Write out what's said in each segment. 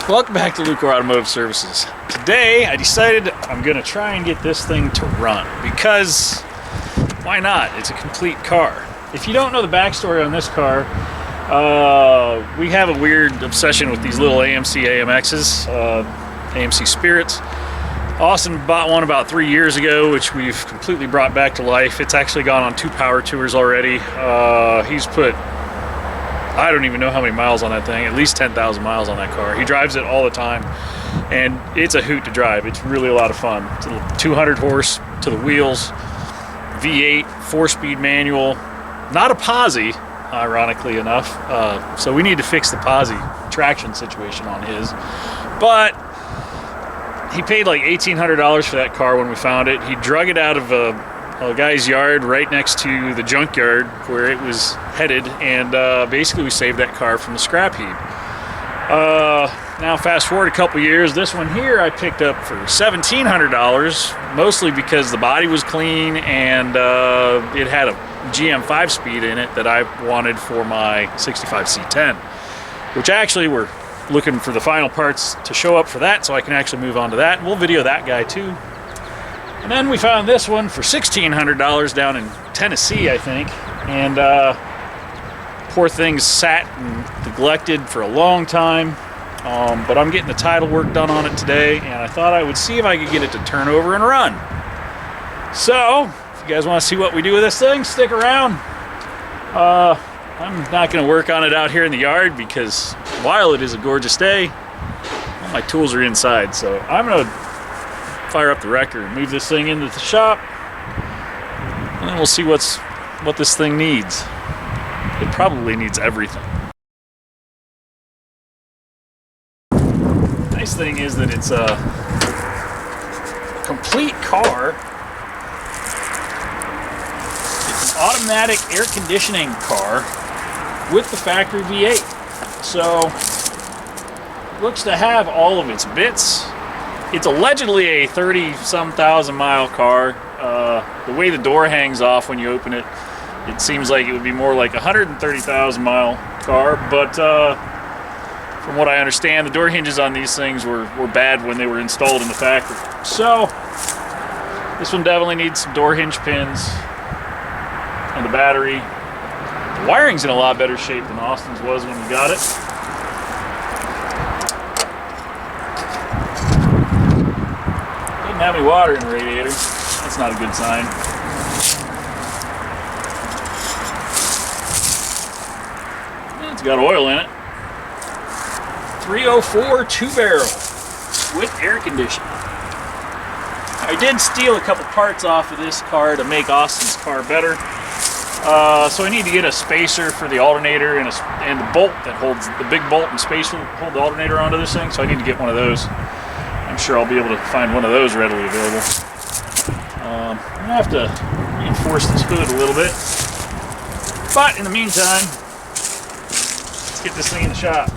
Welcome back to Lucore Automotive Services. Today I decided I'm going to try and get this thing to run because why not? It's a complete car. If you don't know the backstory on this car, we have a weird obsession with these little AMC AMXs, AMC Spirits. Austin bought one about 3 years ago, which we've completely brought back to life. It's actually gone on 2 power tours already. He's put, I don't even know how many miles on that thing, at least 10,000 miles on that car. He drives it all the time, and it's a hoot to drive. It's really a lot of fun. It's a 200 horse to the wheels, V8, 4-speed manual, not a posi, ironically enough. So we need to fix the posi traction situation on his. But he paid like $1,800 for that car when we found it. He drug it out of a guy's yard right next to the junkyard where it was headed, and basically we saved that car from the scrap heap. Now fast forward a couple years, this one here I picked up for $1,700, mostly because the body was clean and it had a GM 5-speed in it that I wanted for my 65 C10, which actually we're looking for the final parts to show up for that so I can actually move on to that, and we'll video that guy too. And then we found this one for $1,600 down in Tennessee, I think. And poor thing sat and neglected for a long time. But I'm getting the title work done on it today, and I thought I would see if I could get it to turn over and run. So, if you guys want to see what we do with this thing, stick around. I'm not going to work on it out here in the yard because while it is a gorgeous day, all my tools are inside. So I'm going to fire up the wrecker, move this thing into the shop, and then we'll see what this thing needs. It probably needs everything. Nice thing is that it's a complete car. It's an automatic air conditioning car with the factory V8. So it looks to have all of its bits. It's allegedly a 30-some thousand mile car. The way the door hangs off when you open it, it seems like it would be more like a 130,000 mile car, but from what I understand, the door hinges on these things were bad when they were installed in the factory. So this one definitely needs some door hinge pins and the battery. The wiring's in a lot better shape than Austin's was when we got it. Doesn't have any water in the radiator. That's not a good sign. It's got oil in it. 304 2-barrel with air conditioning. I did steal a couple parts off of this car to make Austin's car better. So I need to get a spacer for the alternator and the bolt that holds the big bolt and spacer that hold the alternator onto this thing. So I need to get one of those. I'm sure I'll be able to find one of those readily available. I'm gonna have to reinforce this hood a little bit. But in the meantime, let's get this thing in the shop.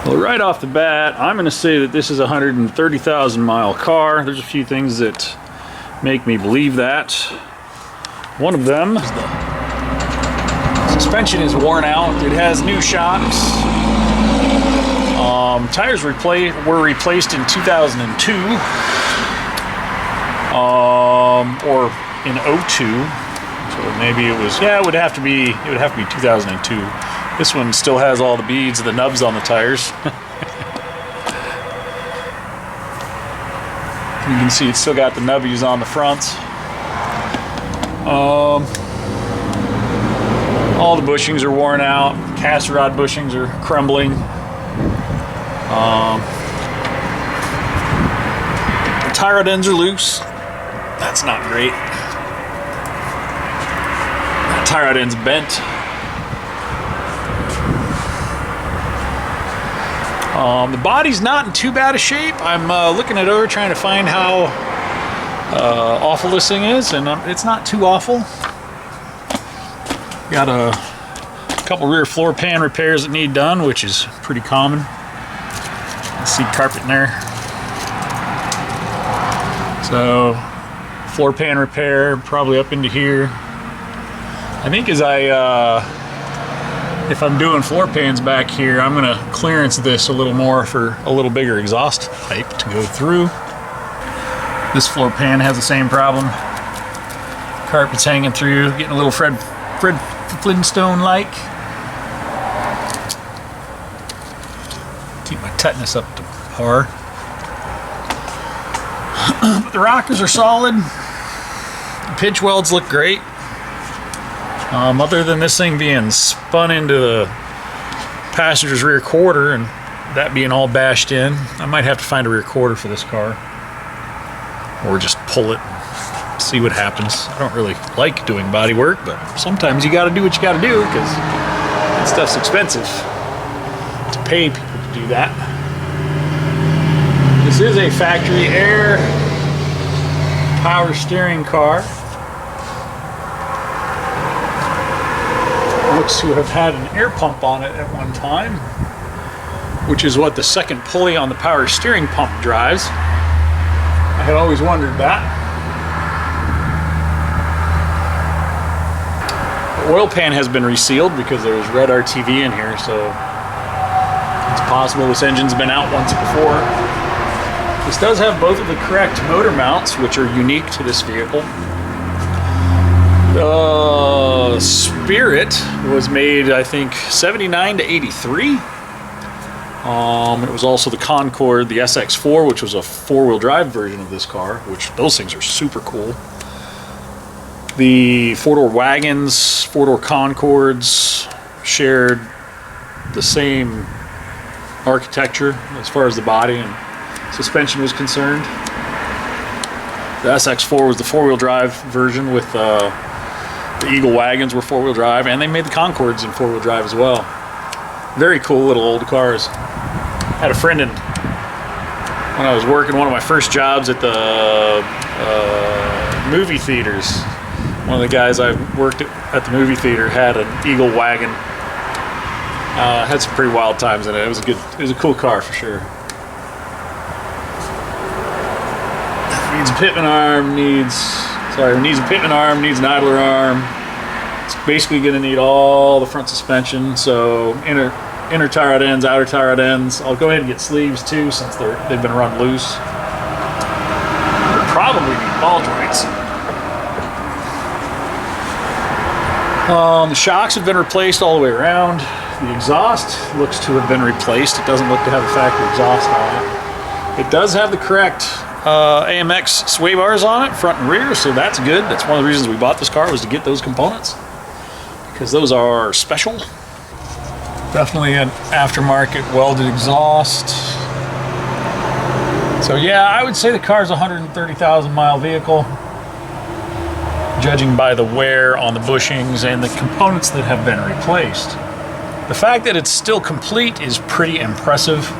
Well, right off the bat, I'm going to say that this is a 130,000 mile car. There's a few things that make me believe that. One of them is the suspension is worn out. It has new shocks. Tires were replaced in 2002 or in 02. So maybe it was, yeah, it would have to be 2002. This one still has all the beads, the nubs on the tires. You can see it's still got the nubbies on the fronts. All the bushings are worn out. Cast rod bushings are crumbling. The tie rod ends are loose. That's not great. That tie rod end's bent. The body's not in too bad a shape. I'm looking it over, trying to find how awful this thing is, and it's not too awful. Got a couple rear floor pan repairs that need done, which is pretty common. Seat carpet in there. So, floor pan repair, probably up into here. I think as if I'm doing floor pans back here, I'm gonna clearance this a little more for a little bigger exhaust pipe to go through. This floor pan has the same problem. Carpet's hanging through, getting a little Fred Flintstone-like. Keep my tetanus up to par. But the rockers are solid. The pitch welds look great. Other than this thing being spun into the passenger's rear quarter and that being all bashed in, I might have to find a rear quarter for this car. Or just pull it and see what happens. I don't really like doing body work, but sometimes you gotta do what you gotta do because that stuff's expensive to pay people to do that. This is a factory air power steering car. Looks to have had an air pump on it at one time, which is what the second pulley on the power steering pump drives. I had always wondered that. The oil pan has been resealed because there was red RTV in here, so it's possible this engine's been out once before. This does have both of the correct motor mounts, which are unique to this vehicle. The Spirit was made, I think, 79 to 83. It was also the Concorde, the SX4, which was a four-wheel drive version of this car, which those things are super cool. The four-door wagons, four-door Concords shared the same architecture as far as the body and suspension was concerned. The SX4 was the four-wheel drive version with the Eagle wagons were four-wheel drive, and they made the Concords in four-wheel drive as well. Very cool little old cars. Had a friend when I was working one of my first jobs at the movie theaters. One of the guys I worked at the movie theater had an Eagle wagon. Had some pretty wild times in it. It was a cool car for sure. Needs a pitman arm, needs a pitman arm, needs an idler arm. It's basically going to need all the front suspension, so inner tie rod ends, outer tie rod ends. I'll go ahead and get sleeves too, since they've been run loose. We'll probably need ball joints. The shocks have been replaced all the way around. The exhaust looks to have been replaced. It doesn't look to have a factory exhaust on it. It does have the correct AMX sway bars on it, front and rear, so that's good. That's one of the reasons we bought this car, was to get those components, because those are special. Definitely an aftermarket welded exhaust. So yeah, I would say the car's a 130,000 mile vehicle, judging by the wear on the bushings and the components that have been replaced. The fact that it's still complete is pretty impressive.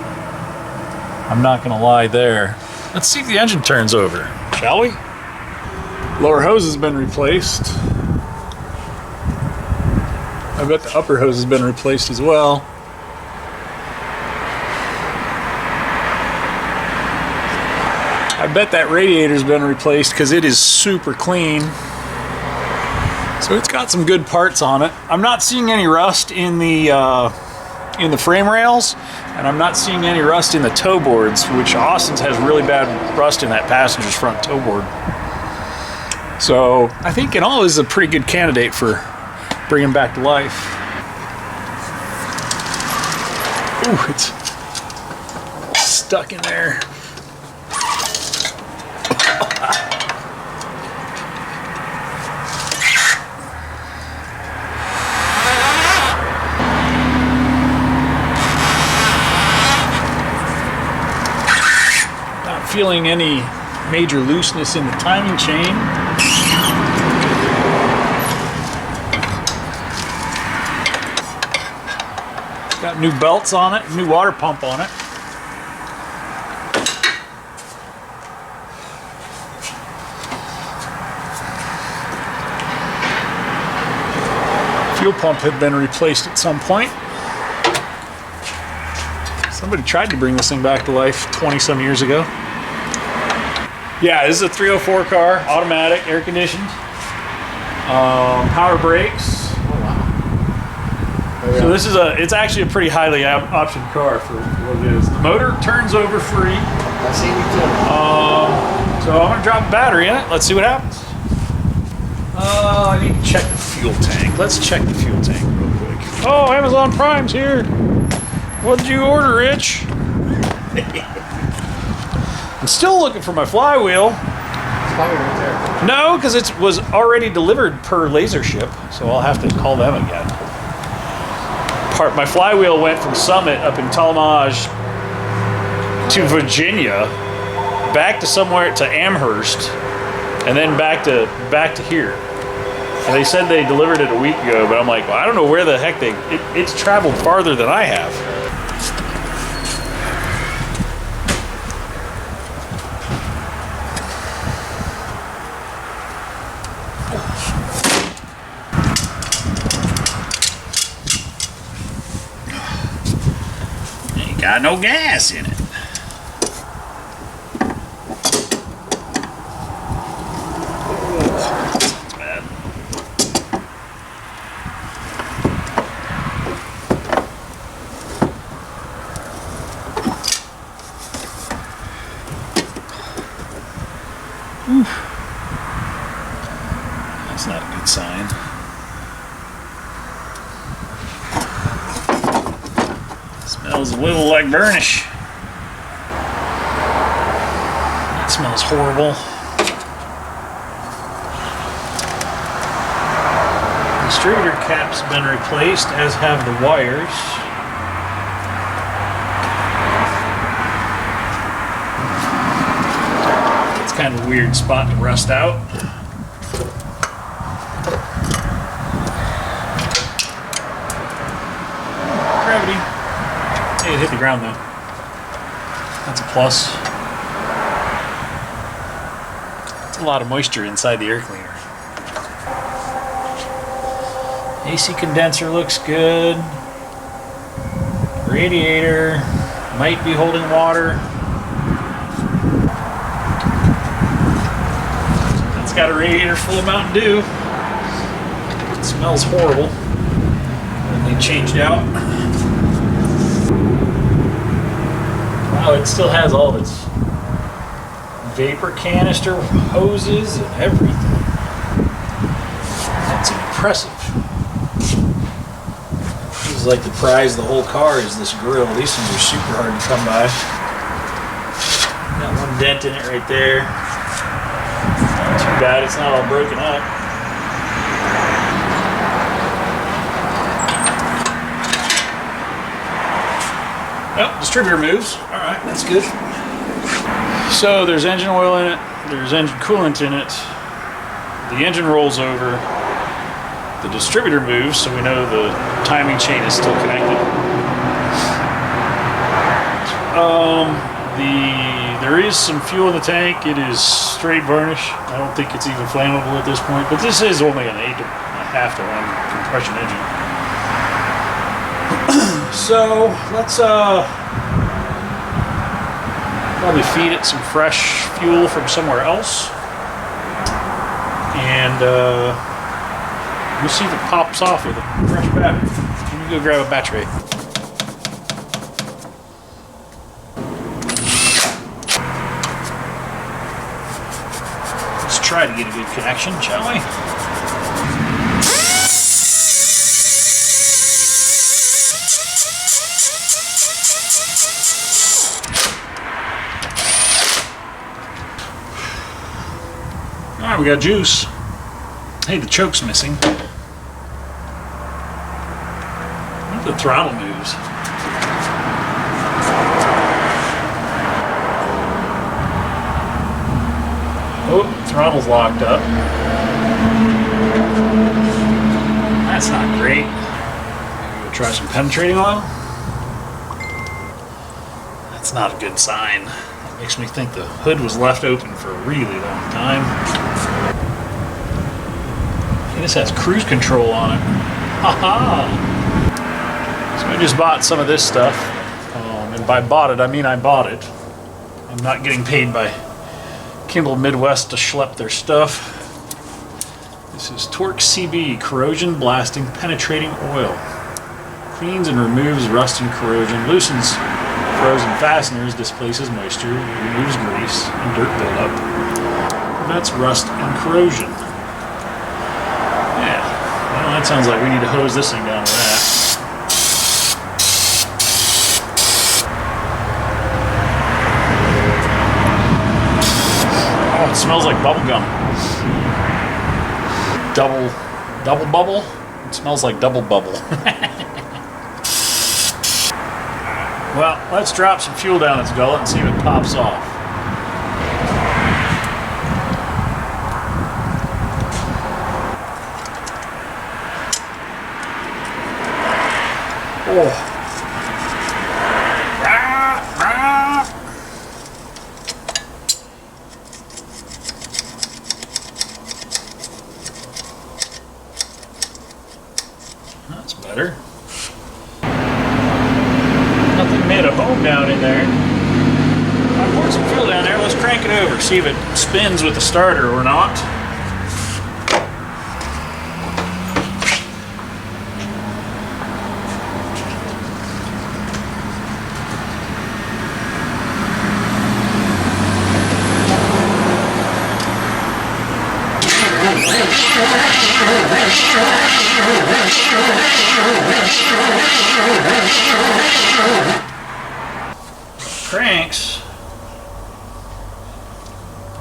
I'm not gonna lie there. Let's see if the engine turns over, shall we? Lower hose has been replaced. I bet the upper hose has been replaced as well. I bet that radiator's been replaced because it is super clean. So it's got some good parts on it. I'm not seeing any rust in the frame rails, and I'm not seeing any rust in the toe boards, which Austin's has really bad rust in that passenger's front toe board. So I think in all this is a pretty good candidate for bringing back to life. Ooh, it's stuck in there. Not feeling any major looseness in the timing chain. Got new belts on it, new water pump on it. Fuel pump had been replaced at some point. Somebody tried to bring this thing back to life 20-some years ago. Yeah, this is a 304 car, automatic, air conditioned, power brakes. Oh wow! So this is it's actually a pretty highly optioned car for what it is. The motor turns over free. I see you too. So I'm gonna drop a battery in it. Let's see what happens. I need to check the fuel tank. Let's check the fuel tank real quick. Oh, Amazon Prime's here. What did you order, Rich? I'm still looking for my flywheel. It's probably right there. No, because it was already delivered per laser ship, so I'll have to call them again. My flywheel went from Summit up in Talamage to Virginia, back to somewhere to Amherst, and then back to here. And they said they delivered it a week ago, but I'm like, well, I don't know where the heck it's traveled farther than I have. Ain't got no gas in it. That's not a good sign. Smells a little like burnish. That smells horrible. The distributor cap's been replaced, as have the wires. Kind of a weird spot to rust out. Gravity. Hey, it hit the ground though. That's a plus. That's a lot of moisture inside the air cleaner. AC condenser looks good. Radiator might be holding water. Got a radiator full of Mountain Dew. It smells horrible. They changed out. Wow, it still has all of its vapor canister hoses and everything. That's impressive. This is like the prize of the whole car is this grill. These things are super hard to come by. Got one dent in it right there. Too bad it's not all broken up. Oh, distributor moves. All right, that's good. So there's engine oil in it. There's engine coolant in it. The engine rolls over. The distributor moves, so we know the timing chain is still connected. There is some fuel in the tank. It is straight varnish. I don't think it's even flammable at this point, but this is only an 8.5 to 1 compression engine. So let's probably feed it some fresh fuel from somewhere else, and we'll see if it pops off with a fresh battery. Let me go grab a battery. Try to get a good connection, shall we? All right, we got juice. Hey, the choke's missing. What if the throttle moves? Throttle's locked up. That's not great. Maybe we'll try some penetrating oil. That's not a good sign. That makes me think the hood was left open for a really long time. Hey, this has cruise control on it. Haha! So I just bought some of this stuff. And by bought it, I mean I bought it. I'm not getting paid by Kimball Midwest to schlep their stuff. This is Torque CB Corrosion Blasting Penetrating Oil. Cleans and removes rust and corrosion, loosens frozen fasteners, displaces moisture, removes grease and dirt buildup. That's rust and corrosion. Yeah, well, that sounds like we need to hose this thing down with that. Oh, it smells like bubble gum. Double bubble? It smells like double bubble. Well, let's drop some fuel down its gullet and see if it pops off. Oh. That's better. Nothing made a home down in there. I poured some fuel down there. Let's crank it over, see if it spins with the starter or not. Cranks.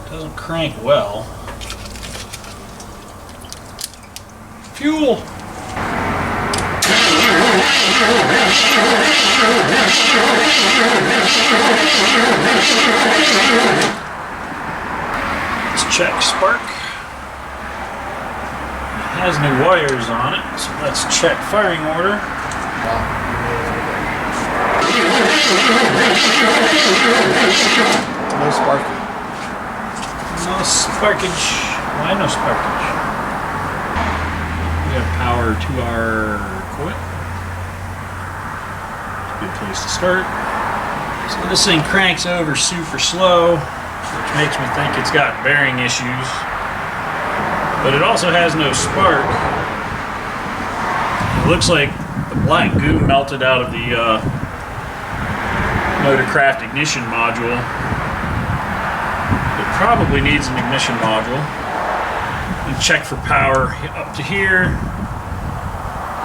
Doesn't crank well. Fuel. Let's check spark. It has no wires on it, so let's check firing order. No sparking. No sparkage. Why no sparkage? We have power to our coil. It's a good place to start. So this thing cranks over super slow, which makes me think it's got bearing issues. But it also has no spark. It looks like the black goo melted out of the Motorcraft ignition module. It probably needs an ignition module. And check for power up to here,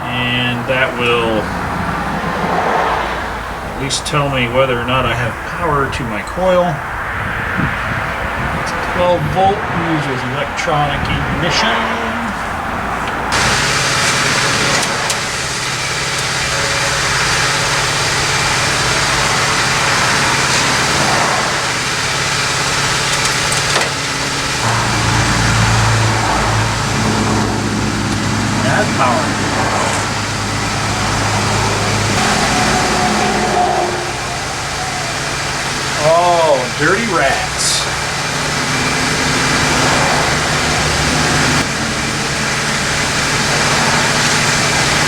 and that will at least tell me whether or not I have power to my coil. It's 12 volt, uses electronic ignition. Power. Oh, dirty rats.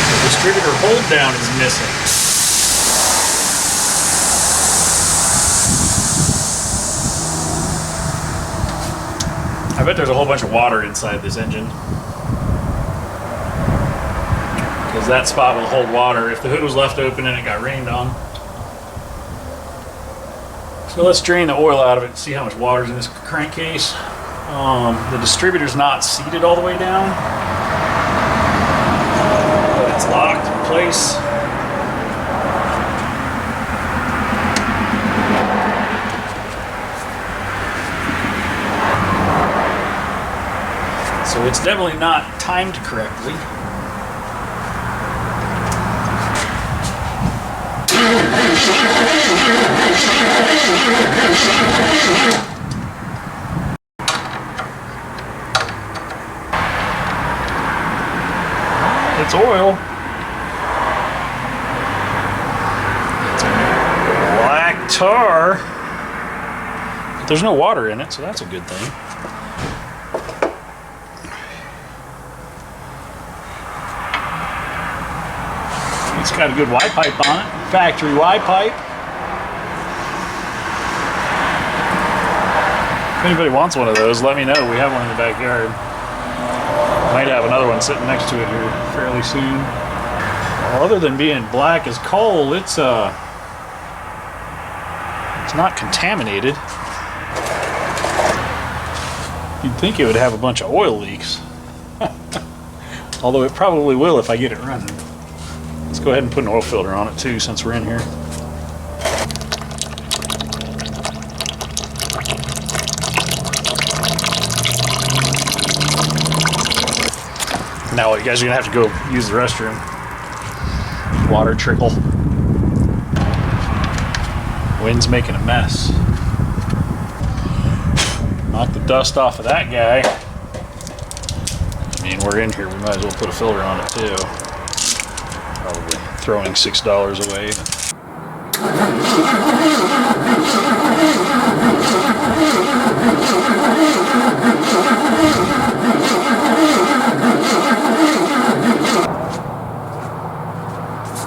The distributor hold down is missing. I bet there's a whole bunch of water inside this engine. Because that spot will hold water if the hood was left open and it got rained on. So let's drain the oil out of it and see how much water's in this crankcase. The distributor's not seated all the way down, but it's locked in place. So it's definitely not timed correctly. It's oil. It's black tar. But there's no water in it, so that's a good thing. It's got a good Y pipe on it. Factory Y pipe. If anybody wants one of those, let me know. We have one in the backyard. Might have another one sitting next to it here fairly soon. Well, other than being black as coal, it's not contaminated. You'd think it would have a bunch of oil leaks. Although it probably will if I get it running. Let's go ahead and put an oil filter on it too since we're in here. Now you guys are gonna have to go use the restroom. Water trickle. Wind's making a mess. Knock the dust off of that guy. I mean, we're in here, we might as well put a filter on it too. Probably throwing $6 away.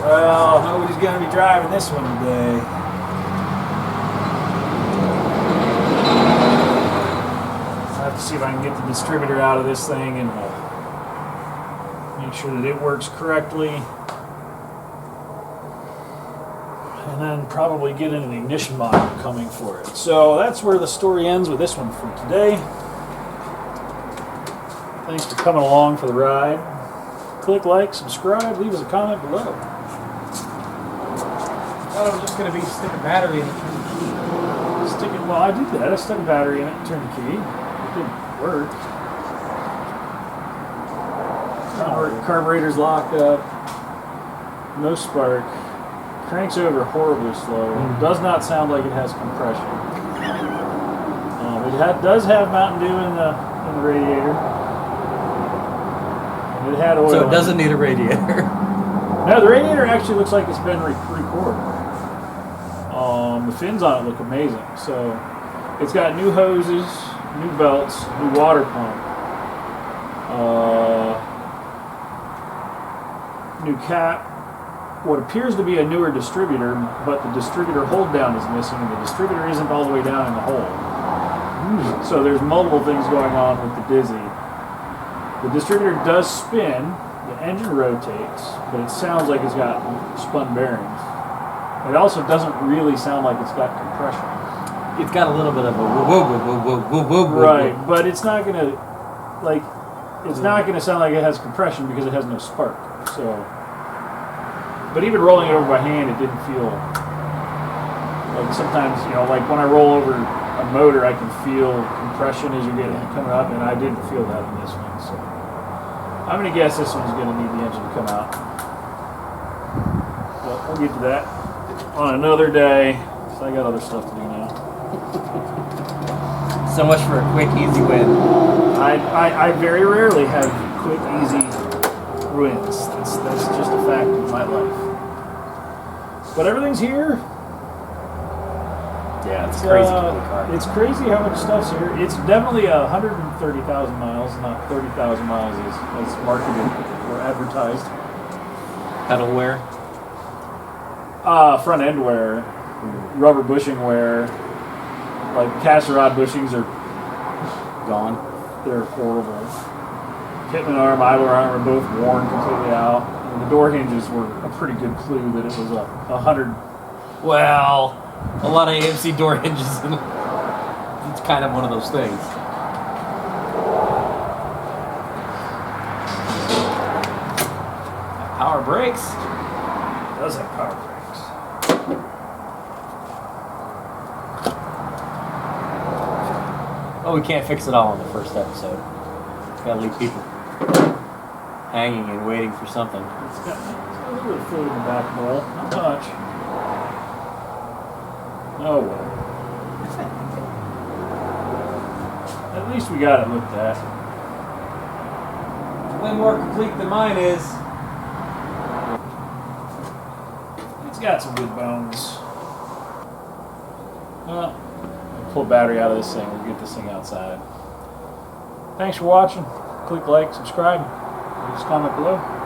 Well, nobody's going to be driving this one today. I'll have to see if I can get the distributor out of this thing and make sure that it works correctly. And then probably get an ignition module coming for it. So that's where the story ends with this one for today. Thanks for coming along for the ride. Click like, subscribe, leave us a comment below. I thought it was just going to be stick a battery in it. Well, I did that. I stuck a battery in it and turned the key. It didn't work. Carburetor's locked up. No spark. Cranks over horribly slow. Does not sound like it has compression. It does have Mountain Dew in the radiator. And it had oil. So it doesn't need a radiator. No, the radiator actually looks like it's been recorded. The fins on it look amazing. So it's got new hoses, new belts, new water pump, new cap. What appears to be a newer distributor, but the distributor hold down is missing, and the distributor isn't all the way down in the hole. So there's multiple things going on with the Dizzy. The distributor does spin, the engine rotates, but it sounds like it's got spun bearings. It also doesn't really sound like it's got compression. It's got a little bit of a whoa. Right, but it's not gonna sound like it has compression because it has no spark. So. But even rolling it over by hand, it didn't feel like sometimes, like when I roll over a motor, I can feel compression as you're getting it coming up, and I didn't feel that in this one. So I'm going to guess this one's going to need the engine to come out. But we'll get to that on another day, because I got other stuff to do now. So much for a quick, easy win. I very rarely have quick, easy wins. That's just a fact of my life. But everything's here. Yeah, it's crazy. It's crazy how much stuff's here. It's definitely 130,000 miles, not 30,000 miles as marketed or advertised. Pedal wear? Front end wear, rubber bushing wear, like caster rod bushings are gone. They're horrible. Pitman arm, idler arm are both worn completely out. And the door hinges were a pretty good clue that it was a 100. Well, a lot of AMC door hinges. It's kind of one of those things. Power brakes. It does have power brakes. Oh, we can't fix it all in the first episode. Gotta leave people hanging and waiting for something. It's got a little bit of fluid in the back bowl. Not much. Oh well. At least we got it looked at. Way more complete than mine is. It's got some good bones. Well, I'll pull battery out of this thing. We'll get this thing outside. Thanks for watching. Click like, subscribe. Just comment below.